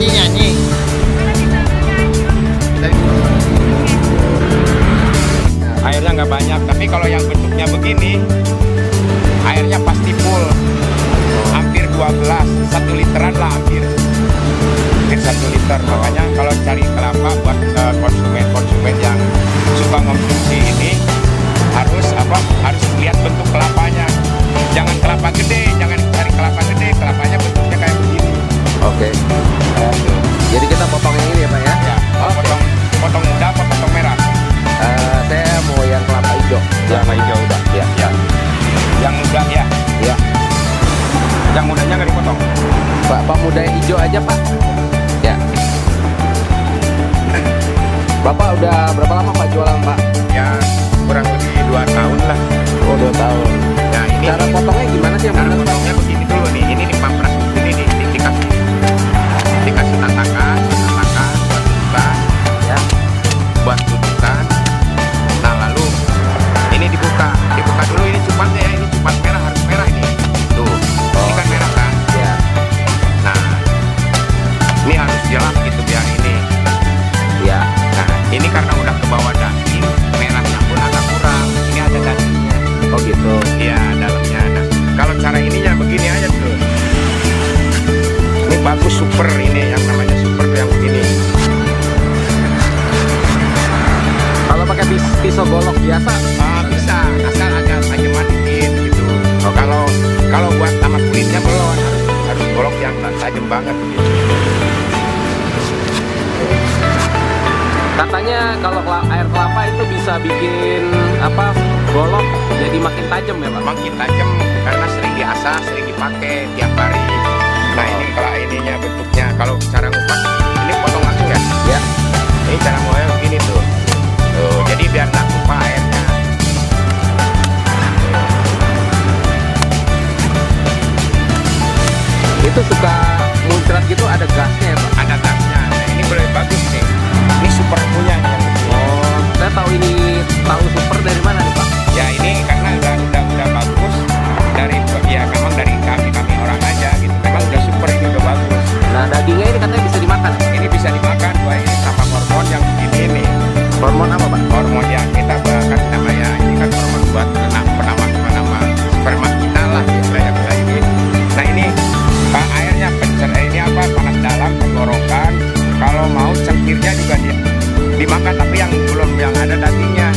nyanyi. Airnya nggak banyak, tapi kalau yang bentuknya begini, airnya pasti full. Hampir 2 gelas, 1 literan lah hampir 1 liter. Makanya kalau cari kelapa buat konsumen yang suka konsumsi ini harus lihat bentuk kelapanya. Jangan kelapa gede, jangan cari kelapa gede, kelapanya bentuknya kayak begini. Oke. Jadi kita potong yang ini ya Pak ya? Ya, potong muda apa potong merah? Saya mau yang kelapa hijau. Kelapa hijau udah. Ya. Ya. Yang muda ya. Ya. Yang mudanya nggak dipotong. Pak muda yang hijau aja Pak. Ya. Bapak udah berapa lama Pak jualan Pak? Ya kurang lebih 2 tahun lah. Oh 2 tahun. Nah ini Cara potongnya gimana sih yang cara benar Pak? potongnya begini dulu nih. Ini dipampras ini dikasih tatakan buat tutukan. Nah lalu ini dibuka dulu, ini cupatnya ya, ini cupat merah, harus merah ini. Tuh, ini kan merah kan? Ya. Nah, ini harus jelas gitu biar ini. Ya. Nah, ini karena udah ke bawah daging, merahnya pun agak kurang. Ini ada dagingnya. Oh gitu. Iya, dalamnya ada. Kalau cara ininya begini aja tuh. Ini bagus super, ini yang namanya super yang begini. Kalau pakai pisau golok biasa? Bisa, asal agak tajaman dikit gitu. Oh, Kalau buat sama kulitnya belum, harus golok yang tajam banget gitu. Katanya kalau air kelapa itu bisa bikin golok jadi makin tajam ya Pak? Makin tajam karena sering diasah, sering dipakai tiap hari. Nah ini kalau ininya bentuknya, kalau cara ngupas ini potong langsung ya. Ya. Ini cara mulai begini tuh. Tuh, jadi biar nggak tumpah airnya. Itu suka muncrat gitu, ada gasnya ya Pak? Ada gasnya. Nah ini boleh bagus nih. Ini super punya nih yang begini. Oh, saya tahu super dari mana nih Pak? Ya ini karena udah bagus dari ya memang dari kami orang aja gitu. Memang udah super, ini udah bagus. Nah dagingnya ini katanya bisa dimakan. Ini bisa dimakan, wah ini sama hormon yang begini nih. Hormon apa Pak? Hormon yang kita bahkan namanya ini kan hormon buat penama sperma kita lah istilahnya kayak ini. Nah ini airnya ini panas dalam tenggorokan. Kalau mau cengkirnya juga dimakan, tapi yang belum yang ada dagingnya.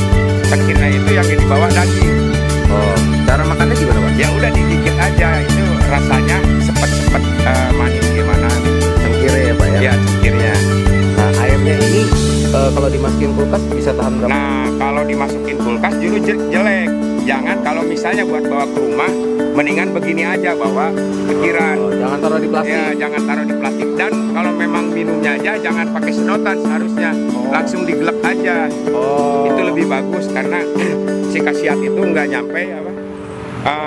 Cengkirnya itu yang di bawah daging. Oh, cara makannya gimana Pak? Ya udah digigit aja, itu rasanya sepet manis gimana. Cengkirnya ya Pak ya? Ya cengkirnya. Nah airnya ini kalau dimasukin kulkas bisa tahan berapa? Nah kalau dimasukin kulkas dulu jelek. Jangan kalau misalnya buat bawa ke rumah, mendingan begini aja, bawa pikiran. Oh, jangan taruh di plastik. Ya jangan taruh di plastik. Dan kalau memang minumnya aja jangan pakai sedotan seharusnya. Langsung digelek aja. Oh. Itu lebih bagus karena si khasiat itu nggak nyampe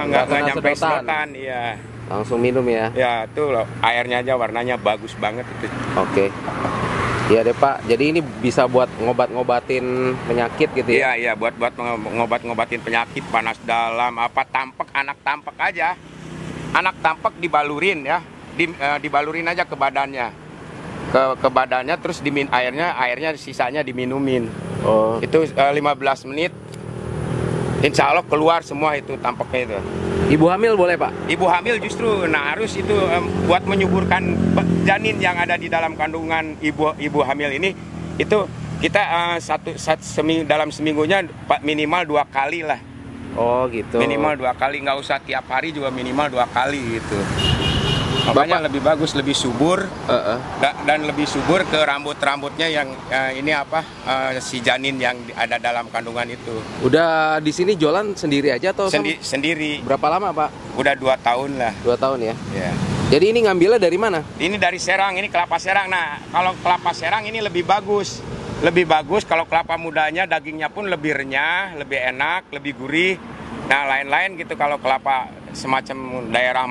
nggak nyampe sedotan. Iya. Langsung minum ya? Ya tuh loh, airnya aja warnanya bagus banget itu. Oke. Iya deh Pak, jadi ini bisa buat ngobat-ngobatin penyakit gitu ya? Iya, buat ngobat-ngobatin penyakit, panas dalam, tampek, anak tampek aja. Anak tampek dibalurin ya, dibalurin aja ke badannya. Ke badannya, terus airnya sisanya diminumin. Oh. Itu 15 menit, insya Allah keluar semua itu tampeknya itu. Ibu hamil boleh Pak? Ibu hamil justru, harus itu buat menyuburkan janin yang ada di dalam kandungan ibu hamil ini. Itu kita dalam seminggunya minimal 2 kali lah. Oh gitu. Minimal 2 kali, nggak usah tiap hari juga, minimal 2 kali gitu. Makanya lebih bagus, lebih subur dan lebih subur ke rambutnya yang si janin yang ada dalam kandungan itu. Udah di sini jualan sendiri aja atau sendiri? Berapa lama Pak? Udah 2 tahun lah. 2 tahun ya? Ya. Jadi ini ngambilnya dari mana? Ini dari Serang, ini kelapa Serang. Nah kalau kelapa Serang ini lebih bagus. Lebih bagus kalau kelapa mudanya dagingnya pun lebih renyah, lebih enak, lebih gurih. Nah lain-lain gitu kalau kelapa semacam daerah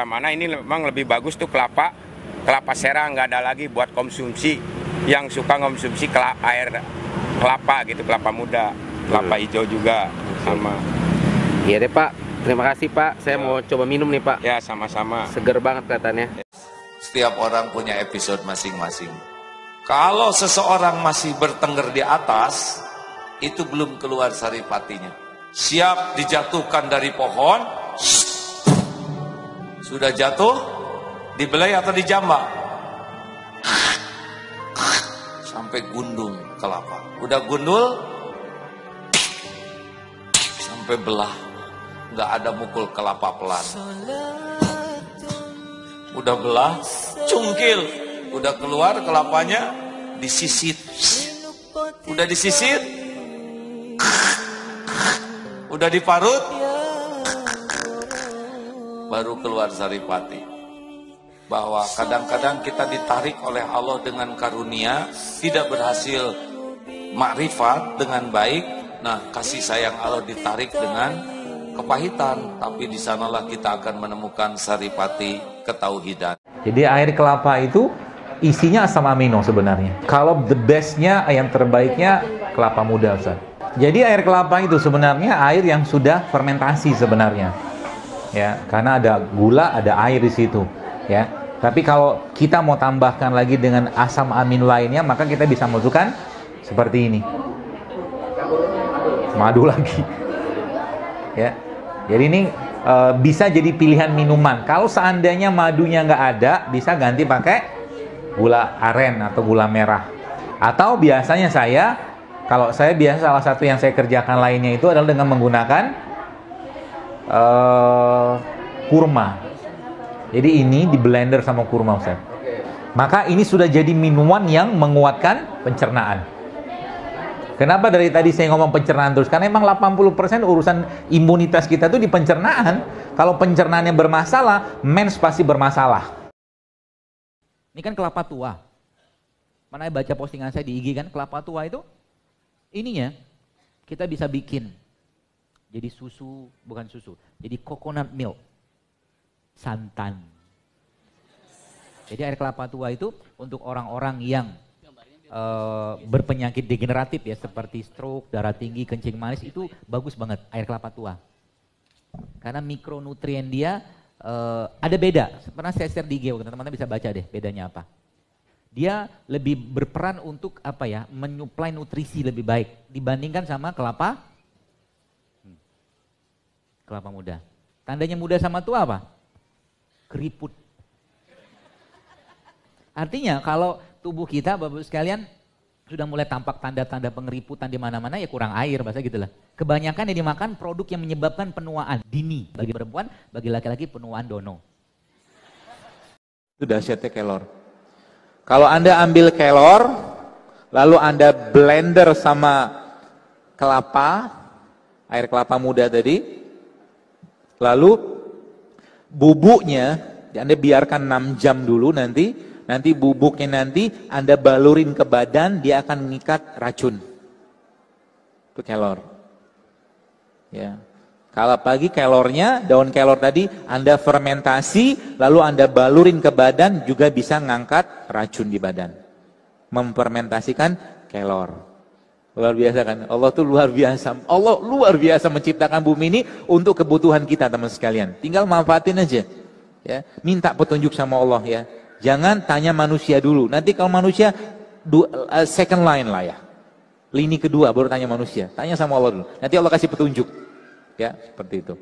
mana ini memang lebih bagus tuh kelapa Serang, nggak ada lagi buat konsumsi yang suka konsumsi air kelapa gitu, kelapa muda, kelapa hijau juga sama. Iya deh Pak, terima kasih Pak, saya mau coba minum nih Pak. Ya sama-sama. Seger banget kelihatannya. Setiap orang punya episode masing-masing. Kalau seseorang masih bertengger di atas, itu belum keluar saripatinya. Siap dijatuhkan dari pohon, sudah jatuh, dibelai atau dijambak? Sampai gundul kelapa. Udah gundul, sampai belah. Nggak ada mukul kelapa pelan. Udah belah, cungkil. Udah keluar kelapanya, disisit. Udah disisit, udah diparut, baru keluar saripati. Bahwa kadang-kadang kita ditarik oleh Allah dengan karunia, tidak berhasil makrifat dengan baik. Nah, kasih sayang Allah ditarik dengan kepahitan, tapi di sanalah kita akan menemukan saripati ketauhidan. Jadi air kelapa itu isinya asam amino sebenarnya. Kalau the bestnya, yang terbaiknya kelapa muda, Ustaz. Jadi air kelapa itu sebenarnya air yang sudah fermentasi sebenarnya. Ya, karena ada gula, ada air di situ, ya. Tapi kalau kita mau tambahkan lagi dengan asam amino lainnya, maka kita bisa masukkan seperti ini. Madu lagi. Ya. Jadi ini bisa jadi pilihan minuman. Kalau seandainya madunya nggak ada, bisa ganti pakai gula aren atau gula merah. Atau biasanya kalau saya biasa salah satu yang saya kerjakan lainnya itu adalah dengan menggunakan kurma. Jadi ini di blender sama kurma, Ustaz. Maka ini sudah jadi minuman yang menguatkan pencernaan. Kenapa dari tadi saya ngomong pencernaan terus? Karena emang 80% urusan imunitas kita tuh di pencernaan. Kalau pencernaannya bermasalah, mens pasti bermasalah. Ini kan kelapa tua. Mana baca postingan saya di IG kan, kelapa tua itu ininya kita bisa bikin jadi susu, bukan susu, jadi coconut milk, santan. Jadi air kelapa tua itu untuk orang-orang yang berpenyakit degeneratif ya, seperti stroke, darah tinggi, kencing manis, itu bagus banget air kelapa tua. Karena mikronutrien dia ada beda. Pernah saya share di IG, teman-teman bisa baca deh bedanya apa. Dia lebih berperan untuk apa ya, menyuplai nutrisi lebih baik dibandingkan sama kelapa muda. Tandanya muda sama tua apa? Keriput. Artinya kalau tubuh kita, Bapak sekalian, sudah mulai tampak tanda-tanda pengeriputan di mana-mana, ya kurang air, bahasa gitulah. Kebanyakan yang dimakan produk yang menyebabkan penuaan dini bagi perempuan, bagi laki-laki penuaan dono. Itu dahsyatnya kelor. Kalau Anda ambil kelor, lalu Anda blender sama kelapa, air kelapa muda tadi, lalu bubuknya Anda biarkan 6 jam dulu, nanti bubuknya Anda balurin ke badan, dia akan mengikat racun. Itu kelor. Ya. Kalau pagi kelornya, daun kelor tadi Anda fermentasi, lalu Anda balurin ke badan, juga bisa ngangkat racun di badan. Memfermentasikan kelor. Luar biasa kan? Allah tuh luar biasa. Allah luar biasa menciptakan bumi ini untuk kebutuhan kita, teman sekalian. Tinggal manfaatin aja. Ya, minta petunjuk sama Allah ya. Jangan tanya manusia dulu. Nanti kalau manusia second line lah ya. Lini kedua baru tanya manusia. Tanya sama Allah dulu. Nanti Allah kasih petunjuk. Ya, seperti itu.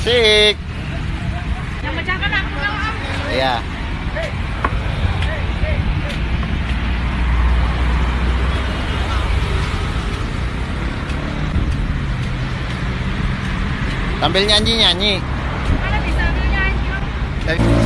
Asik. Yang pecahkan aku kalau Om. Iya. Tampil nyanyi-nyanyi. Mana bisa ambil nyanyi Om? Dari